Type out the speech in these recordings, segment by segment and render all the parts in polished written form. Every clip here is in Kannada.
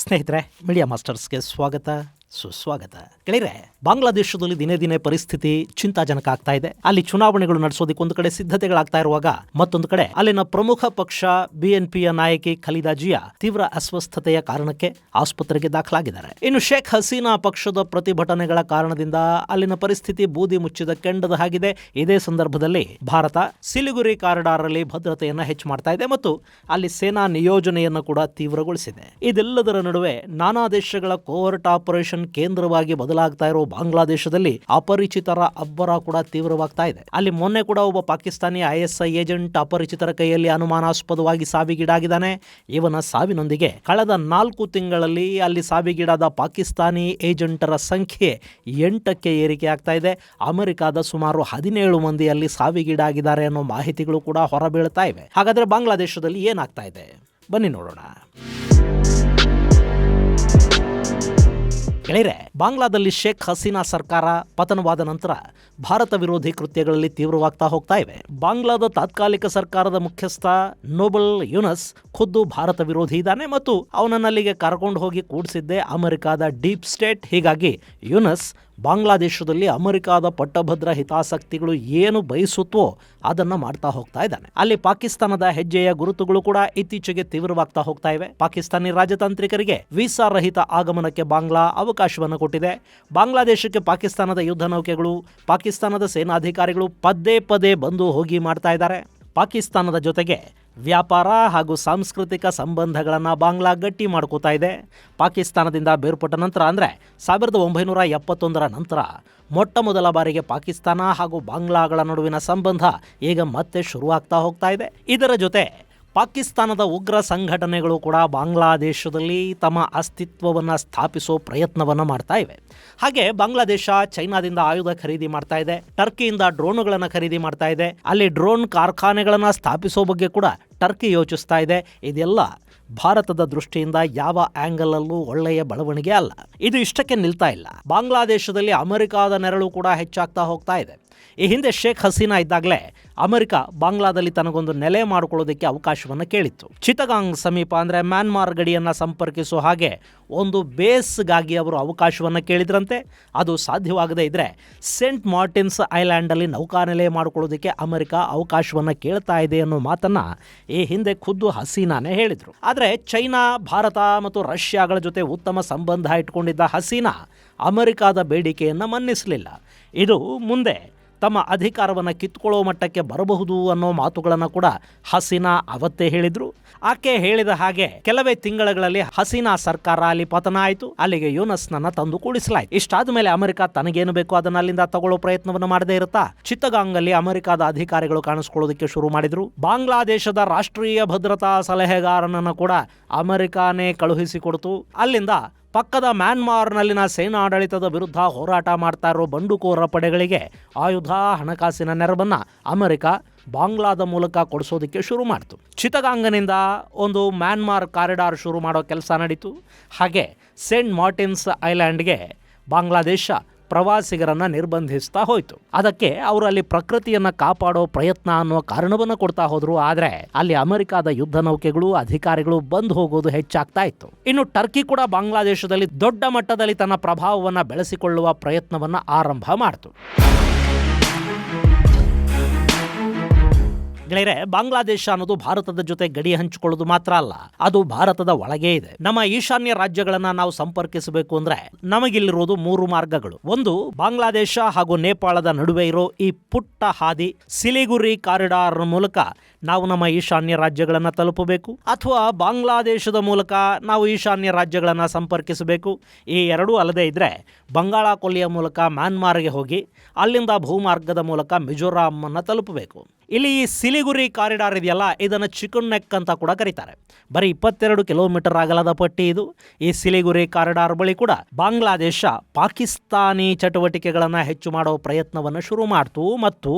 ಸ್ನೇಹಿತರೆ, ಮೀಡಿಯಾ ಮಾಸ್ಟರ್ಸ್ಗೆ ಸ್ವಾಗತ ಸುಸ್ವಾಗತ. ಗೆಳೆಯರೆ, ಬಾಂಗ್ಲಾದೇಶದಲ್ಲಿ ದಿನೇ ದಿನೇ ಪರಿಸ್ಥಿತಿ ಚಿಂತಾಜನಕ ಆಗ್ತಾ ಇದೆ. ಅಲ್ಲಿ ಚುನಾವಣೆಗಳು ನಡೆಸೋದಕ್ಕೆ ಒಂದು ಕಡೆ ಸಿದ್ಧತೆಗಳಾಗ್ತಾ ಇರುವಾಗ ಮತ್ತೊಂದು ಕಡೆ ಅಲ್ಲಿನ ಪ್ರಮುಖ ಪಕ್ಷ ಬಿಎನ್ಪಿಯ ನಾಯಕಿ ಖಲೀದಾ ಜಿಯಾ ತೀವ್ರ ಅಸ್ವಸ್ಥತೆಯ ಕಾರಣಕ್ಕೆ ಆಸ್ಪತ್ರೆಗೆ ದಾಖಲಾಗಿದ್ದಾರೆ. ಇನ್ನು ಶೇಖ್ ಹಸೀನಾ ಪಕ್ಷದ ಪ್ರತಿಭಟನೆಗಳ ಕಾರಣದಿಂದ ಅಲ್ಲಿನ ಪರಿಸ್ಥಿತಿ ಬೂದಿ ಮುಚ್ಚಿದ ಕೆಂಡದ ಹಾಗಿದೆ. ಇದೇ ಸಂದರ್ಭದಲ್ಲಿ ಭಾರತ ಸಿಲಿಗುರಿ ಕಾರಿಡಾರ್ ಅಲ್ಲಿ ಭದ್ರತೆಯನ್ನ ಹೆಚ್ಚು ಮಾಡ್ತಾ ಇದೆ ಮತ್ತು ಅಲ್ಲಿ ಸೇನಾ ನಿಯೋಜನೆಯನ್ನು ಕೂಡ ತೀವ್ರಗೊಳಿಸಿದೆ. ಇದೆಲ್ಲದರ ನಡುವೆ ನಾನಾ ದೇಶಗಳ ಕೋವರ್ಟ್ ಆಪರೇಷನ್ ಕೇಂದ್ರವಾಗಿ ಬದಲಾಗ್ತಾ ಇರೋ ಬಾಂಗ್ಲಾದೇಶದಲ್ಲಿ ಅಪರಿಚಿತರ ಅಬ್ಬರ ಕೂಡ ತೀವ್ರವಾಗ್ತಾ ಇದೆ. ಅಲ್ಲಿ ಮೊನ್ನೆ ಕೂಡ ಒಬ್ಬ ಪಾಕಿಸ್ತಾನಿ ISI ಏಜೆಂಟ್ ಅಪರಿಚಿತರ ಕೈಯಲ್ಲಿ ಅನುಮಾನಾಸ್ಪದವಾಗಿ ಸಾವಿಗೀಡಾಗಿದ್ದಾನೆ. ಇವನ ಸಾವಿನೊಂದಿಗೆ ಕಳೆದ 4 ತಿಂಗಳಲ್ಲಿ ಅಲ್ಲಿ ಸಾವಿಗೀಡಾದ ಪಾಕಿಸ್ತಾನಿ ಏಜೆಂಟರ ಸಂಖ್ಯೆ 8ಕ್ಕೆ ಏರಿಕೆ ಆಗ್ತಾ ಇದೆ. ಅಮೆರಿಕದ ಸುಮಾರು 17 ಮಂದಿ ಅಲ್ಲಿ ಸಾವಿಗೀಡಾಗಿದ್ದಾರೆ ಅನ್ನೋ ಮಾಹಿತಿಗಳು ಕೂಡ ಹೊರಬೀಳ್ತಾ ಇವೆ. ಹಾಗಾದ್ರೆ ಬಾಂಗ್ಲಾದೇಶದಲ್ಲಿ ಏನಾಗ್ತಾ ಇದೆ, ಬನ್ನಿ ನೋಡೋಣ. ಗೆಳೆಯರೆ, ಬಾಂಗ್ಲಾದಲ್ಲಿ ಶೇಖ್ ಹಸೀನಾ ಸರ್ಕಾರ ಪತನವಾದ ನಂತರ ಭಾರತ ವಿರೋಧಿ ಕೃತ್ಯಗಳಲ್ಲಿ ತೀವ್ರವಾಗ್ತಾ ಹೋಗ್ತಾ ಇವೆ. ಬಾಂಗ್ಲಾದ ತಾತ್ಕಾಲಿಕ ಸರ್ಕಾರದ ಮುಖ್ಯಸ್ಥ ನೋಬಲ್ ಯೂನಸ್ ಖುದ್ದು ಭಾರತ ವಿರೋಧಿ ಇದ್ದಾನೆ ಮತ್ತು ಅವನನ್ನಲ್ಲಿಗೆ ಕರ್ಕೊಂಡು ಹೋಗಿ ಕೂಡಿಸಿದ್ದೆ ಅಮೆರಿಕದ ಡೀಪ್ ಸ್ಟೇಟ್. ಹೀಗಾಗಿ ಯೂನಸ್ ಬಾಂಗ್ಲಾದೇಶದಲ್ಲಿ ಅಮೆರಿಕದ ಪಟ್ಟಭದ್ರ ಹಿತಾಸಕ್ತಿಗಳು ಏನು ಬಯಸುತ್ತೋ ಅದನ್ನ ಮಾಡ್ತಾ ಹೋಗ್ತಾ ಇದ್ದಾನೆ. ಅಲ್ಲಿ ಪಾಕಿಸ್ತಾನದ ಹೆಜ್ಜೆಯ ಗುರುತುಗಳು ಕೂಡ ಇತ್ತೀಚೆಗೆ ತೀವ್ರವಾಗ್ತಾ ಹೋಗ್ತಾ ಇವೆ. ಪಾಕಿಸ್ತಾನಿ ರಾಜತಾಂತ್ರಿಕರಿಗೆ ವೀಸಾ ರಹಿತ ಆಗಮನಕ್ಕೆ ಬಾಂಗ್ಲಾ ಅವಕಾಶವನ್ನು ಕೊಟ್ಟಿದೆ. ಬಾಂಗ್ಲಾದೇಶಕ್ಕೆ ಪಾಕಿಸ್ತಾನದ ಯುದ್ಧ ನೌಕೆಗಳು, ಪಾಕಿಸ್ತಾನದ ಸೇನಾಧಿಕಾರಿಗಳು ಪದೇ ಪದೇ ಬಂದು ಹೋಗಿ ಮಾಡ್ತಾ ಇದ್ದಾರೆ. ಪಾಕಿಸ್ತಾನದ ಜೊತೆಗೆ ವ್ಯಾಪಾರ ಹಾಗೂ ಸಾಂಸ್ಕೃತಿಕ ಸಂಬಂಧಗಳನ್ನು ಬಾಂಗ್ಲಾ ಗಟ್ಟಿ ಮಾಡ್ಕೋತಾ ಇದೆ. ಪಾಕಿಸ್ತಾನದಿಂದ ಬೇರ್ಪಟ್ಟ ನಂತರ ಅಂದರೆ 1971ರ ನಂತರ ಮೊಟ್ಟ ಮೊದಲ ಬಾರಿಗೆ ಪಾಕಿಸ್ತಾನ ಹಾಗೂ ಬಾಂಗ್ಲಾಗಳ ನಡುವಿನ ಸಂಬಂಧ ಈಗ ಮತ್ತೆ ಶುರುವಾಗ್ತಾ ಹೋಗ್ತಾ ಇದೆ. ಇದರ ಜೊತೆ ಪಾಕಿಸ್ತಾನದ ಉಗ್ರ ಸಂಘಟನೆಗಳು ಕೂಡ ಬಾಂಗ್ಲಾದೇಶದಲ್ಲಿ ತಮ್ಮ ಅಸ್ತಿತ್ವವನ್ನು ಸ್ಥಾಪಿಸೋ ಪ್ರಯತ್ನವನ್ನು ಮಾಡ್ತಾ ಇವೆ. ಹಾಗೆ ಬಾಂಗ್ಲಾದೇಶ ಚೈನಾದಿಂದ ಆಯುಧ ಖರೀದಿ ಮಾಡ್ತಾ ಇದೆ, ಟರ್ಕಿಯಿಂದ ಡ್ರೋನ್ಗಳನ್ನು ಖರೀದಿ ಮಾಡ್ತಾ ಇದೆ. ಅಲ್ಲಿ ಡ್ರೋನ್ ಕಾರ್ಖಾನೆಗಳನ್ನು ಸ್ಥಾಪಿಸೋ ಬಗ್ಗೆ ಕೂಡ ಟರ್ಕಿ ಯೋಚಿಸ್ತಾ ಇದೆ. ಇದೆಲ್ಲ ಭಾರತದ ದೃಷ್ಟಿಯಿಂದ ಯಾವ ಆಂಗಲ್ ಅಲ್ಲೂ ಒಳ್ಳೆಯ ಬೆಳವಣಿಗೆ ಅಲ್ಲ. ಇದು ಇಷ್ಟಕ್ಕೆ ನಿಲ್ತಾ ಇಲ್ಲ. ಬಾಂಗ್ಲಾದೇಶದಲ್ಲಿ ಅಮೆರಿಕದ ನೆರಳು ಕೂಡ ಹೆಚ್ಚಾಗ್ತಾ ಹೋಗ್ತಾ ಇದೆ. ಈ ಹಿಂದೆ ಶೇಖ್ ಹಸೀನಾ ಇದ್ದಾಗಲೇ ಅಮೆರಿಕ ಬಾಂಗ್ಲಾದಲ್ಲಿ ತನಗೊಂದು ನೆಲೆ ಮಾಡಿಕೊಳ್ಳೋದಕ್ಕೆ ಅವಕಾಶವನ್ನು ಕೇಳಿತ್ತು. ಚಿತ್ತಗಾಂಗ್ ಸಮೀಪ ಅಂದರೆ ಮ್ಯಾನ್ಮಾರ್ ಗಡಿಯನ್ನು ಸಂಪರ್ಕಿಸೋ ಹಾಗೆ ಒಂದು ಬೇಸ್ಗಾಗಿ ಅವರು ಅವಕಾಶವನ್ನು ಕೇಳಿದ್ರಂತೆ. ಅದು ಸಾಧ್ಯವಾಗದೇ ಇದ್ದರೆ ಸೇಂಟ್ ಮಾರ್ಟಿನ್ಸ್ ಐಲ್ಯಾಂಡಲ್ಲಿ ನೌಕಾನೆಲೆ ಮಾಡಿಕೊಳ್ಳೋದಕ್ಕೆ ಅಮೆರಿಕ ಅವಕಾಶವನ್ನು ಕೇಳ್ತಾ ಇದೆ ಅನ್ನೋ ಮಾತನ್ನು ಈ ಹಿಂದೆ ಖುದ್ದು ಹಸೀನಾನೇ ಹೇಳಿದರು. ಆದರೆ ಚೈನಾ, ಭಾರತ ಮತ್ತು ರಷ್ಯಾಗಳ ಜೊತೆ ಉತ್ತಮ ಸಂಬಂಧ ಇಟ್ಕೊಂಡಿದ್ದ ಹಸೀನಾ ಅಮೆರಿಕದ ಬೇಡಿಕೆಯನ್ನು ಮನ್ನಿಸಲಿಲ್ಲ. ಇದು ಮುಂದೆ ತಮ್ಮ ಅಧಿಕಾರವನ್ನು ಕಿತ್ಕೊಳ್ಳೋ ಮಟ್ಟಕ್ಕೆ ಬರಬಹುದು ಅನ್ನೋ ಮಾತುಗಳನ್ನು ಕೂಡ ಹಸೀನಾ ಅವತ್ತೇ ಹೇಳಿದ್ರು. ಆಕೆ ಹೇಳಿದ ಹಾಗೆ ಕೆಲವೇ ತಿಂಗಳಲ್ಲಿ ಹಸೀನಾ ಸರ್ಕಾರ ಅಲ್ಲಿ ಪತನ ಆಯಿತು. ಅಲ್ಲಿಗೆ ಯೂನಸ್ನನ್ನ ತಂದು ಕೂಡಿಸಲಾಯಿತು. ಇಷ್ಟಾದ ಮೇಲೆ ಅಮೆರಿಕ ತನಗೇನು ಬೇಕೋ ಅದನ್ನ ಅಲ್ಲಿಂದ ತಗೊಳ್ಳೋ ಪ್ರಯತ್ನವನ್ನು ಮಾಡದೇ ಇರುತ್ತಾ ಚಿತ್ತಗಾಂಗ್ ಅಲ್ಲಿ ಅಮೆರಿಕದ ಅಧಿಕಾರಿಗಳು ಕಾಣಿಸ್ಕೊಳ್ಳೋದಕ್ಕೆ ಶುರು ಮಾಡಿದ್ರು. ಬಾಂಗ್ಲಾದೇಶದ ರಾಷ್ಟ್ರೀಯ ಭದ್ರತಾ ಸಲಹೆಗಾರನನ್ನು ಕೂಡ ಅಮೆರಿಕಾನೇ ಕಳುಹಿಸಿಕೊಡ್ತು. ಅಲ್ಲಿಂದ ಪಕ್ಕದ ಮ್ಯಾನ್ಮಾರ್ನಲ್ಲಿನ ಸೇನಾಡಳಿತದ ವಿರುದ್ಧ ಹೋರಾಟ ಮಾಡ್ತಾ ಇರೋ ಬಂಡುಕೋರ ಪಡೆಗಳಿಗೆ ಆಯುಧ, ಹಣಕಾಸಿನ ನೆರವನ್ನು ಅಮೆರಿಕ ಬಾಂಗ್ಲಾದ ಮೂಲಕ ಕೊಡಿಸೋದಕ್ಕೆ ಶುರು ಮಾಡಿತು. ಚಿತ್ತಗಾಂಗ್ನಿಂದ ಒಂದು ಮ್ಯಾನ್ಮಾರ್ ಕಾರಿಡಾರ್ ಶುರು ಮಾಡೋ ಕೆಲಸ ನಡೀತು. ಹಾಗೆ ಸೇಂಟ್ ಮಾರ್ಟಿನ್ಸ್ ಐಲ್ಯಾಂಡ್ಗೆ ಬಾಂಗ್ಲಾದೇಶ ಪ್ರವಾಸಿಗರನ್ನು ನಿರ್ಬಂಧಿಸ್ತಾ ಹೋಯಿತು. ಅದಕ್ಕೆ ಅವರು ಅಲ್ಲಿ ಪ್ರಕೃತಿಯನ್ನು ಕಾಪಾಡೋ ಪ್ರಯತ್ನ ಅನ್ನೋ ಕಾರಣವನ್ನು ಕೊಡ್ತಾ ಹೋದ್ರು. ಆದರೆ ಅಲ್ಲಿ ಅಮೆರಿಕದ ಯುದ್ಧ ನೌಕೆಗಳು, ಅಧಿಕಾರಿಗಳು ಬಂದು ಹೋಗೋದು ಹೆಚ್ಚಾಗ್ತಾ ಇತ್ತು. ಇನ್ನು ಟರ್ಕಿ ಕೂಡ ಬಾಂಗ್ಲಾದೇಶದಲ್ಲಿ ದೊಡ್ಡ ಮಟ್ಟದಲ್ಲಿ ತನ್ನ ಪ್ರಭಾವವನ್ನು ಬೆಳೆಸಿಕೊಳ್ಳುವ ಪ್ರಯತ್ನವನ್ನು ಆರಂಭ ಮಾಡಿತು. ಗೆಳೆಯರೆ, ಬಾಂಗ್ಲಾದೇಶ ಅನ್ನೋದು ಭಾರತದ ಜೊತೆ ಗಡಿ ಹಂಚಿಕೊಳ್ಳೋದು ಮಾತ್ರ ಅಲ್ಲ, ಅದು ಭಾರತದ ಒಳಗೆ ಇದೆ. ನಮ್ಮ ಈಶಾನ್ಯ ರಾಜ್ಯಗಳನ್ನ ನಾವು ಸಂಪರ್ಕಿಸಬೇಕು ಅಂದ್ರೆ ನಮಗಿಲ್ಲಿರೋದು 3 ಮಾರ್ಗಗಳು. ಒಂದು, ಬಾಂಗ್ಲಾದೇಶ ಹಾಗೂ ನೇಪಾಳದ ನಡುವೆ ಇರೋ ಈ ಪುಟ್ಟ ಹಾದಿ ಸಿಲಿಗುರಿ ಕಾರಿಡಾರ್ ಮೂಲಕ ನಾವು ನಮ್ಮ ಈಶಾನ್ಯ ರಾಜ್ಯಗಳನ್ನು ತಲುಪಬೇಕು, ಅಥವಾ ಬಾಂಗ್ಲಾದೇಶದ ಮೂಲಕ ನಾವು ಈಶಾನ್ಯ ರಾಜ್ಯಗಳನ್ನು ಸಂಪರ್ಕಿಸಬೇಕು. ಈ ಎರಡೂ ಅಲ್ಲದೆ ಇದ್ರೆ ಬಂಗಾಳ ಕೊಲ್ಲಿಯ ಮೂಲಕ ಮ್ಯಾನ್ಮಾರ್ಗೆ ಹೋಗಿ ಅಲ್ಲಿಂದ ಭೂಮಾರ್ಗದ ಮೂಲಕ ಮಿಜೋರಾಂ ಅನ್ನು ತಲುಪಬೇಕು. ಇಲ್ಲಿ ಈ ಸಿಲಿಗುರಿ ಕಾರಿಡಾರ್ ಇದೆಯಲ್ಲ, ಇದನ್ನು ಚಿಕನ್ ನೆಕ್ ಅಂತ ಕೂಡ ಕರೀತಾರೆ. ಬರೀ 22 ಕಿಲೋಮೀಟರ್ ಅಗಲದ ಪಟ್ಟಿ ಇದು. ಈ ಸಿಲಿಗುರಿ ಕಾರಿಡಾರ್ ಬಳಿ ಕೂಡ ಬಾಂಗ್ಲಾದೇಶ ಪಾಕಿಸ್ತಾನಿ ಚಟುವಟಿಕೆಗಳನ್ನು ಹೆಚ್ಚು ಮಾಡೋ ಪ್ರಯತ್ನವನ್ನು ಶುರು ಮಾಡ್ತು ಮತ್ತು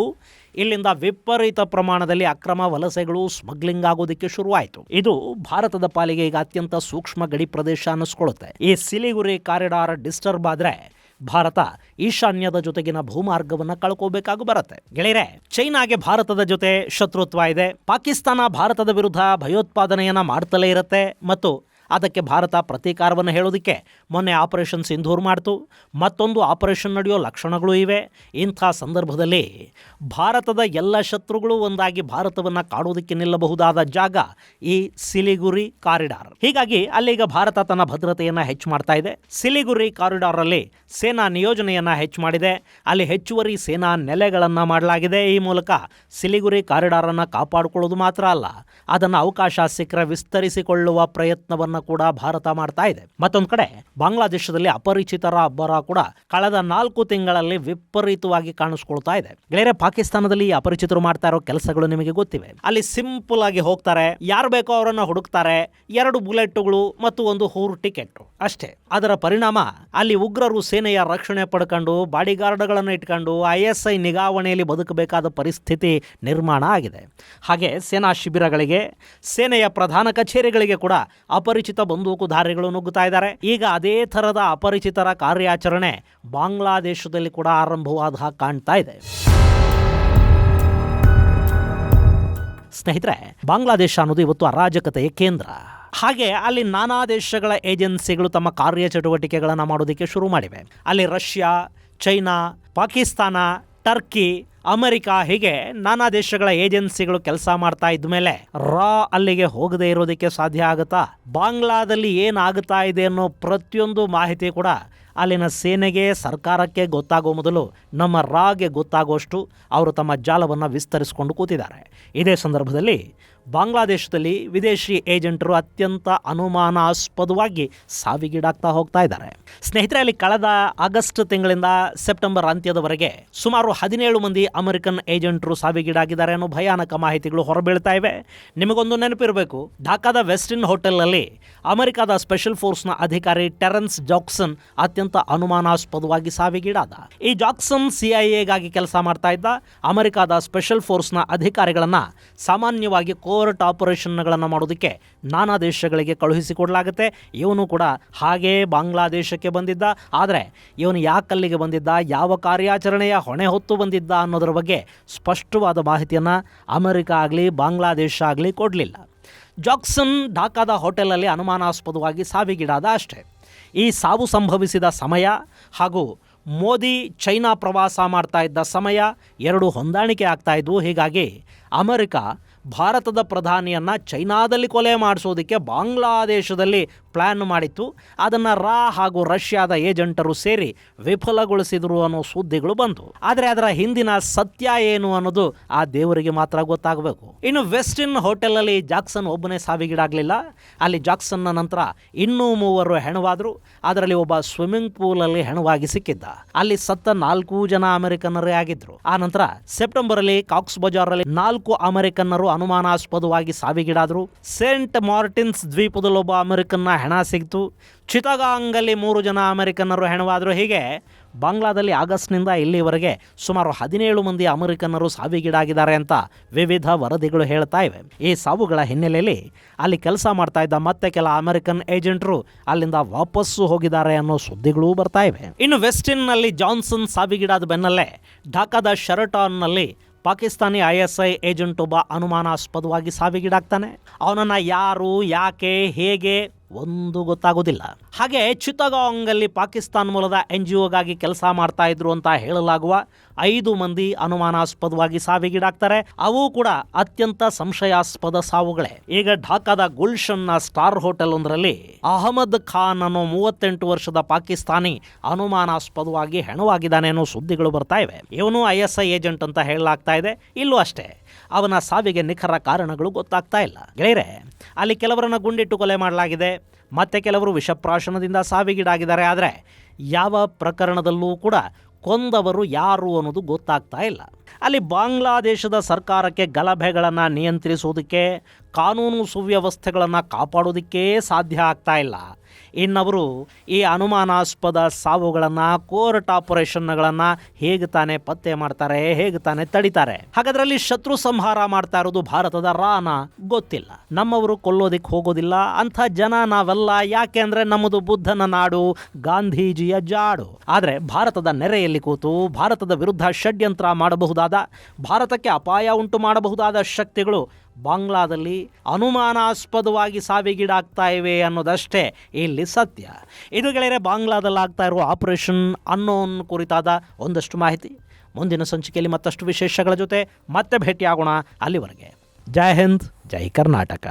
ಇಲ್ಲಿಂದ ವಿಪರೀತ ಪ್ರಮಾಣದಲ್ಲಿ ಅಕ್ರಮ ವಲಸೆಗಳು, ಸ್ಮಗ್ಲಿಂಗ್ ಆಗೋದಕ್ಕೆ ಶುರುವಾಯಿತು. ಇದು ಭಾರತದ ಪಾಲಿಗೆ ಈಗ ಅತ್ಯಂತ ಸೂಕ್ಷ್ಮ ಗಡಿ ಪ್ರದೇಶ ಅನ್ನಿಸ್ಕೊಳ್ಳುತ್ತೆ. ಈ ಸಿಲಿಗುರಿ ಕಾರಿಡಾರ್ ಡಿಸ್ಟರ್ಬ್ ಆದ್ರೆ ಭಾರತ ಈಶಾನ್ಯದ ಜೊತೆಗಿನ ಭೂಮಾರ್ಗವನ್ನು ಕಳ್ಕೋಬೇಕಾಗಿ ಬರುತ್ತೆ. ಗೆಳೆಯರೆ, ಚೈನಾಗೆ ಭಾರತದ ಜೊತೆ ಶತ್ರುತ್ವ ಇದೆ. ಪಾಕಿಸ್ತಾನ ಭಾರತದ ವಿರುದ್ಧ ಭಯೋತ್ಪಾದನೆಯನ್ನ ಮಾಡ್ತಲೇ ಇರುತ್ತೆ ಮತ್ತು ಅದಕ್ಕೆ ಭಾರತ ಪ್ರತೀಕಾರವನ್ನು ಹೇಳೋದಕ್ಕೆ ಮೊನ್ನೆ ಆಪರೇಷನ್ ಸಿಂಧೂರ್ ಮಾಡ್ತು, ಮತ್ತೊಂದು ಆಪರೇಷನ್ ನಡೆಯೋ ಲಕ್ಷಣಗಳು ಇವೆ. ಇಂಥ ಸಂದರ್ಭದಲ್ಲಿ ಭಾರತದ ಎಲ್ಲ ಶತ್ರುಗಳು ಒಂದಾಗಿ ಭಾರತವನ್ನು ಕಾಡೋದಕ್ಕೆ ನಿಲ್ಲಬಹುದಾದ ಜಾಗ ಈ ಸಿಲಿಗುರಿ ಕಾರಿಡಾರ್. ಹೀಗಾಗಿ ಅಲ್ಲಿಗ ಭಾರತ ತನ್ನ ಭದ್ರತೆಯನ್ನು ಹೆಚ್ಚು ಮಾಡ್ತಾ ಇದೆ. ಸಿಲಿಗುರಿ ಕಾರಿಡಾರ್ ಅಲ್ಲಿ ಸೇನಾ ನಿಯೋಜನೆಯನ್ನು ಹೆಚ್ಚು ಮಾಡಿದೆ. ಅಲ್ಲಿ ಹೆಚ್ಚುವರಿ ಸೇನಾ ನೆಲೆಗಳನ್ನು ಮಾಡಲಾಗಿದೆ. ಈ ಮೂಲಕ ಸಿಲಿಗುರಿ ಕಾರಿಡಾರ್ ಅನ್ನು ಕಾಪಾಡಿಕೊಳ್ಳೋದು ಮಾತ್ರ ಅಲ್ಲ, ಅದನ್ನು ಅವಕಾಶ ಸಿಕ್ಕರೆ ವಿಸ್ತರಿಸಿಕೊಳ್ಳುವ ಪ್ರಯತ್ನವನ್ನು ಕೂಡ ಭಾರತ ಮಾಡ್ತಾ ಇದೆ. ಮತ್ತೊಂದು ಕಡೆ ಬಾಂಗ್ಲಾದೇಶದಲ್ಲಿ ಅಪರಿಚಿತರ ಅಬ್ಬರ ಕೂಡ ಕಳೆದ 4 ತಿಂಗಳಲ್ಲಿ ವಿಪರೀತವಾಗಿ ಕಾಣಿಸ್ಕೊಳ್ತಾ ಇದೆ. ಗೆಳೆಯರೆ, ಪಾಕಿಸ್ತಾನದಲ್ಲಿ ಅಪರಿಚಿತರು ಮಾಡ್ತಾ ಇರೋ ಕೆಲಸಗಳು ನಿಮಗೆ ಗೊತ್ತಿವೆ. ಅಲ್ಲಿ ಸಿಂಪಲ್ ಆಗಿ ಹೋಗ್ತಾರೆ, ಯಾರು ಬೇಕೋ ಅವರನ್ನು ಹುಡುಕ್ತಾರೆ, 2 ಬುಲೆಟ್ಗಳು ಮತ್ತು 1 ಹೂರು ಟಿಕೆಟ್ ಅಷ್ಟೇ. ಅದರ ಪರಿಣಾಮ ಅಲ್ಲಿ ಉಗ್ರರು ಸೇನೆಯ ರಕ್ಷಣೆ ಪಡ್ಕೊಂಡು ಬಾಡಿಗಾರ್ಡ್ಗಳನ್ನು ಇಟ್ಕೊಂಡು ISI ನಿಗಾವಣೆಯಲ್ಲಿ ಬದುಕಬೇಕಾದ ಪರಿಸ್ಥಿತಿ ನಿರ್ಮಾಣ ಆಗಿದೆ. ಹಾಗೆ ಸೇನಾ ಶಿಬಿರಗಳಿಗೆ, ಸೇನೆಯ ಪ್ರಧಾನ ಕಚೇರಿಗಳಿಗೆ ಕೂಡ ಅಪರಿಚಿತ ಬಂದೂಕುಧಾರಿಗಳು ನುಗ್ಗುತ್ತಾ ಇದ್ದಾರೆ. ಈಗ ಅದೇ ಥರದ ಅಪರಿಚಿತರ ಕಾರ್ಯಾಚರಣೆ ಬಾಂಗ್ಲಾದೇಶದಲ್ಲಿ ಕೂಡ ಆರಂಭವಾದ ಕಾಣ್ತಾ ಇದೆ. ಸ್ನೇಹಿತರೆ, ಬಾಂಗ್ಲಾದೇಶ ಅನ್ನೋದು ಇವತ್ತು ಅರಾಜಕತೆಯ ಕೇಂದ್ರ. ಹಾಗೆ ಅಲ್ಲಿ ನಾನಾ ದೇಶಗಳ ಏಜೆನ್ಸಿಗಳು ತಮ್ಮ ಕಾರ್ಯಚಟುವಟಿಕೆಗಳನ್ನು ಮಾಡೋದಕ್ಕೆ ಶುರು ಮಾಡಿವೆ. ಅಲ್ಲಿ Russia, China, Pakistan, Turkey, America ಹೀಗೆ ನಾನಾ ದೇಶಗಳ ಏಜೆನ್ಸಿಗಳು ಕೆಲಸ ಮಾಡ್ತಾ ಇದ್ದ ಮೇಲೆ ಅಲ್ಲಿಗೆ ಹೋಗದೆ ಇರೋದಕ್ಕೆ ಸಾಧ್ಯ ಆಗುತ್ತಾ? ಬಾಂಗ್ಲಾದಲ್ಲಿ ಏನಾಗುತ್ತಾ ಇದೆ ಅನ್ನೋ ಪ್ರತಿಯೊಂದು ಮಾಹಿತಿ ಕೂಡ ಅಲ್ಲಿನ ಸೇನೆಗೆ, ಸರ್ಕಾರಕ್ಕೆ ಗೊತ್ತಾಗೋ ಮೊದಲು ನಮ್ಮ ರಾಗೆ ಗೊತ್ತಾಗುವಷ್ಟು ಅವರು ತಮ್ಮ ಜಾಲವನ್ನು ವಿಸ್ತರಿಸಿಕೊಂಡು ಕೂತಿದ್ದಾರೆ. ಇದೇ ಸಂದರ್ಭದಲ್ಲಿ ಬಾಂಗ್ಲಾದೇಶದಲ್ಲಿ ವಿದೇಶಿ ಏಜೆಂಟರು ಅತ್ಯಂತ ಅನುಮಾನಾಸ್ಪದವಾಗಿ ಸಾವಿಗೀಡಾಗ್ತಾ ಹೋಗ್ತಾ ಇದ್ದಾರೆ. ಸ್ನೇಹಿತರೆ, ಅಲ್ಲಿ ಕಳೆದ ಆಗಸ್ಟ್ ತಿಂಗಳಿಂದ ಸೆಪ್ಟೆಂಬರ್ ಅಂತ್ಯದವರೆಗೆ ಸುಮಾರು 17 ಮಂದಿ ಅಮೆರಿಕನ್ ಏಜೆಂಟರು ಸಾವಿಗೀಡಾಗಿದ್ದಾರೆ ಅನ್ನೋ ಭಯಾನಕ ಮಾಹಿತಿಗಳು ಹೊರಬೀಳ್ತಾ ಇವೆ. ನಿಮಗೊಂದು ನೆನಪಿರಬೇಕು, ಢಾಕಾದ ವೆಸ್ಟಿನ್ ಹೋಟೆಲ್ನಲ್ಲಿ ಅಮೆರಿಕದ ಸ್ಪೆಷಲ್ ಫೋರ್ಸ್ನ ಅಧಿಕಾರಿ ಟೆರೆನ್ಸ್ ಜಾಕ್ಸನ್ ಅತ್ಯಂತ ಅನುಮಾನಾಸ್ಪದವಾಗಿ ಸಾವಿಗೀಡಾದ. ಈ ಜಾಕ್ಸನ್ CIAಗಾಗಿ ಕೆಲಸ ಮಾಡ್ತಾ ಇದ್ದ. ಅಮೆರಿಕದ ಸ್ಪೆಷಲ್ ಫೋರ್ಸ್ನ ಅಧಿಕಾರಿಗಳನ್ನು ಸಾಮಾನ್ಯವಾಗಿ ಕೋರ್ಟ್ ಆಪರೇಷನ್ಗಳನ್ನು ಮಾಡೋದಕ್ಕೆ ನಾನಾ ದೇಶಗಳಿಗೆ ಕಳುಹಿಸಿಕೊಡಲಾಗುತ್ತೆ. ಇವನು ಕೂಡ ಹಾಗೇ ಬಾಂಗ್ಲಾದೇಶಕ್ಕೆ ಬಂದಿದ್ದ. ಆದರೆ ಇವನು ಯಾಕೆ ಅಲ್ಲಿಗೆ ಬಂದಿದ್ದ, ಯಾವ ಕಾರ್ಯಾಚರಣೆಯ ಹೊಣೆ ಹೊತ್ತು ಬಂದಿದ್ದ ಅನ್ನೋದರ ಬಗ್ಗೆ ಸ್ಪಷ್ಟವಾದ ಮಾಹಿತಿಯನ್ನು ಅಮೆರಿಕ ಆಗಲಿ ಬಾಂಗ್ಲಾದೇಶ ಆಗಲಿ ಕೊಡಲಿಲ್ಲ. ಜಾಕ್ಸನ್ ಢಾಕಾದ ಹೋಟೆಲಲ್ಲಿ ಅನುಮಾನಾಸ್ಪದವಾಗಿ ಸಾವಿಗೀಡಾದ ಅಷ್ಟೇ. ಈ ಸಾವು ಸಂಭವಿಸಿದ ಸಮಯ ಹಾಗೂ ಮೋದಿ ಚೈನಾ ಪ್ರವಾಸ ಮಾಡ್ತಾ ಇದ್ದ ಸಮಯ 2 ಹೊಂದಾಣಿಕೆ ಆಗ್ತಾ ಇದ್ವು. ಹೀಗಾಗಿ ಅಮೆರಿಕ ಭಾರತದ ಪ್ರಧಾನಿಯನ್ನು ಚೈನಾದಲ್ಲಿ ಕೊಲೆ ಮಾಡಿಸೋದಕ್ಕೆ ಬಾಂಗ್ಲಾದೇಶದಲ್ಲಿ ಪ್ಲ್ಯಾನ್ ಮಾಡಿತ್ತು. ಅದನ್ನು ಹಾಗೂ ರಷ್ಯಾದ ಏಜೆಂಟರು ಸೇರಿ ವಿಫಲಗೊಳಿಸಿದರು ಅನ್ನೋ ಸುದ್ದಿಗಳು ಬಂತು. ಆದರೆ ಅದರ ಹಿಂದಿನ ಸತ್ಯ ಏನು ಅನ್ನೋದು ಆ ದೇವರಿಗೆ ಮಾತ್ರ ಗೊತ್ತಾಗಬೇಕು. ಇನ್ನು ವೆಸ್ಟಿನ್ ಹೋಟೆಲಲ್ಲಿ ಜಾಕ್ಸನ್ ಒಬ್ಬನೇ ಸಾವಿಗೀಡಾಗಲಿಲ್ಲ. ಅಲ್ಲಿ ಜಾಕ್ಸನ್ನ ನಂತರ ಇನ್ನೂ 3 ಹೆಣವಾದರು. ಅದರಲ್ಲಿ ಒಬ್ಬ ಸ್ವಿಮ್ಮಿಂಗ್ ಪೂಲಲ್ಲಿ ಹೆಣವಾಗಿ ಸಿಕ್ಕಿದ್ದ. ಅಲ್ಲಿ ಸತ್ತ 4 ಜನ ಅಮೆರಿಕನ್ನರೇ ಆಗಿದ್ರು. ಆ ನಂತರ ಸೆಪ್ಟೆಂಬರಲ್ಲಿ ಕಾಕ್ಸ್ ಬಜಾರಲ್ಲಿ 4 ಅಮೆರಿಕನ್ನರು ಅನುಮಾನಾಸ್ಪದವಾಗಿ ಸಾವಿಗೀಡಾದರು. ಸೇಂಟ್ ಮಾರ್ಟಿನ್ಸ್ ದ್ವೀಪದಲ್ಲಿ ಒಬ್ಬ ಅಮೆರಿಕನ್ನ ಹೆಣ ಸಿಕ್ತು. ಚಿಟಗಾಂಗಲ್ಲಿ 3 ಜನ ಅಮೆರಿಕನ್ನರು ಹೆಣವಾದರು. ಹೀಗೆ ಬಾಂಗ್ಲಾದಲ್ಲಿ ಆಗಸ್ಟ್ನಿಂದ ಇಲ್ಲಿವರೆಗೆ ಸುಮಾರು 17 ಮಂದಿ ಅಮೆರಿಕನ್ನರು ಸಾವಿಗೀಡಾಗಿದ್ದಾರೆ ಅಂತ ವಿವಿಧ ವರದಿಗಳು ಹೇಳ್ತಾ ಇವೆ. ಈ ಸಾವುಗಳ ಹಿನ್ನೆಲೆಯಲ್ಲಿ ಅಲ್ಲಿ ಕೆಲಸ ಮಾಡ್ತಾ ಇದ್ದ ಮತ್ತೆ ಕೆಲ ಅಮೆರಿಕನ್ ಏಜೆಂಟರು ಅಲ್ಲಿಂದ ವಾಪಸ್ಸು ಹೋಗಿದ್ದಾರೆ ಅನ್ನೋ ಸುದ್ದಿಗಳು ಬರ್ತಾ ಇವೆ. ಇನ್ನು ವೆಸ್ಟಿನ್ನಲ್ಲಿ ಜಾನ್ಸನ್ ಸಾವಿಗೀಡಾದ ಬೆನ್ನಲ್ಲೇ ಢಾಕಾದ ಶೆರಟಾನ್ನಲ್ಲಿ ಪಾಕಿಸ್ತಾನಿ ISI ಏಜೆಂಟ್ ಒಬ್ಬ ಅನುಮಾನಾಸ್ಪದವಾಗಿ ಸಾವಿಗೀಡಾಗ್ತಾನೆ. ಅವನನ್ನು ಯಾರು, ಯಾಕೆ, ಹೇಗೆ ಒಂದು ಗೊತ್ತಾಗೋದಿಲ್ಲ. ಹಾಗೆ ಚಿತ್ತಗಾಂಗಲ್ಲಿ ಪಾಕಿಸ್ತಾನ ಮೂಲದ NGOಗಾಗಿ ಕೆಲಸ ಮಾಡ್ತಾ ಇದ್ರು ಅಂತ ಹೇಳಲಾಗುವ 5 ಮಂದಿ ಅನುಮಾನಾಸ್ಪದವಾಗಿ ಸಾವಿಗೀಡಾಗ್ತಾರೆ. ಅವು ಕೂಡ ಅತ್ಯಂತ ಸಂಶಯಾಸ್ಪದ ಸಾವುಗಳೇ. ಈಗ ಢಾಕಾದ ಗುಲ್ಶನ್ನ ಸ್ಟಾರ್ ಹೋಟೆಲ್ ಒಂದರಲ್ಲಿ ಅಹಮದ್ ಖಾನ್ ಅನ್ನೋ 38 ವರ್ಷದ ಪಾಕಿಸ್ತಾನಿ ಅನುಮಾನಾಸ್ಪದವಾಗಿ ಹೆಣವಾಗಿದ್ದಾನೆ ಅನ್ನೋ ಸುದ್ದಿಗಳು ಬರ್ತಾ ಇವೆ. ಇವನು ISI ಏಜೆಂಟ್ ಅಂತ ಹೇಳಲಾಗ್ತಾ ಇದೆ. ಇಲ್ಲೂ ಅಷ್ಟೇ, ಅವನ ಸಾವಿಗೆ ನಿಖರ ಕಾರಣಗಳು ಗೊತ್ತಾಗ್ತಾ ಇಲ್ಲ. ಗೆಳೆಯರೆ, ಅಲ್ಲಿ ಕೆಲವರನ್ನು ಗುಂಡಿಟ್ಟು ಕೊಲೆ ಮಾಡಲಾಗಿದೆ, ಮತ್ತೆ ಕೆಲವರು ವಿಷಪ್ರಾಶನದಿಂದ ಸಾವಿಗೀಡಾಗಿದ್ದಾರೆ. ಆದರೆ ಯಾವ ಪ್ರಕರಣದಲ್ಲೂ ಕೂಡ ಕೊಂದವರು ಯಾರು ಅನ್ನೋದು ಗೊತ್ತಾಗ್ತಾ ಇಲ್ಲ. ಅಲ್ಲಿ ಬಾಂಗ್ಲಾದೇಶದ ಸರ್ಕಾರಕ್ಕೆ ಗಲಭೆಗಳನ್ನು ನಿಯಂತ್ರಿಸೋದಕ್ಕೆ, ಕಾನೂನು ಸುವ್ಯವಸ್ಥೆಗಳನ್ನು ಕಾಪಾಡೋದಕ್ಕೆ ಸಾಧ್ಯ ಆಗ್ತಾ ಇಲ್ಲ. ಇನ್ನವರು ಈ ಅನುಮಾನಾಸ್ಪದ ಸಾವುಗಳನ್ನು, ಕೋರ್ಟ್ ಆಪರೇಷನ್ಗಳನ್ನು ಹೇಗೆ ತಾನೇ ಪತ್ತೆ ಮಾಡ್ತಾರೆ, ಹೇಗೆ ತಾನೇ ತಡಿತಾರೆ? ಹಾಗಾದ್ರಲ್ಲಿ ಶತ್ರು ಸಂಹಾರ ಮಾಡ್ತಾ ಇರೋದು ಭಾರತದ ರಾನ ಗೊತ್ತಿಲ್ಲ. ನಮ್ಮವರು ಕೊಲ್ಲೋದಿಕ್ಕೆ ಹೋಗೋದಿಲ್ಲ ಅಂಥ ಜನ ನಾವೆಲ್ಲ. ಯಾಕೆ ಅಂದರೆ ನಮ್ಮದು ಬುದ್ಧನ ನಾಡು, ಗಾಂಧೀಜಿಯ ಜಾಡು. ಆದರೆ ಭಾರತದ ನೆರೆಯಲ್ಲಿ ಕೂತು ಭಾರತದ ವಿರುದ್ಧ ಷಡ್ಯಂತ್ರ ಮಾಡಬಹುದಾದ, ಭಾರತಕ್ಕೆ ಅಪಾಯ ಉಂಟು ಮಾಡಬಹುದಾದ ಶಕ್ತಿಗಳು ಬಾಂಗ್ಲಾದಲ್ಲಿ ಅನುಮಾನಾಸ್ಪದವಾಗಿ ಸಾವಿಗೀಡಾಗ್ತಾ ಇವೆ ಅನ್ನೋದಷ್ಟೇ ಇಲ್ಲಿ ಸತ್ಯ. ಇದು ಗೆಳೆಯರೆ ಬಾಂಗ್ಲಾದಲ್ಲಿ ಆಗ್ತಾ ಇರುವ ಆಪರೇಷನ್ ಅನ್ನೋನ್ ಕುರಿತಾದ ಒಂದಷ್ಟು ಮಾಹಿತಿ. ಮುಂದಿನ ಸಂಚಿಕೆಯಲ್ಲಿ ಮತ್ತಷ್ಟು ವಿಶೇಷಗಳ ಜೊತೆ ಮತ್ತೆ ಭೇಟಿಯಾಗೋಣ. ಅಲ್ಲಿವರೆಗೆ ಜೈ ಹಿಂದ್, ಜೈ ಕರ್ನಾಟಕ.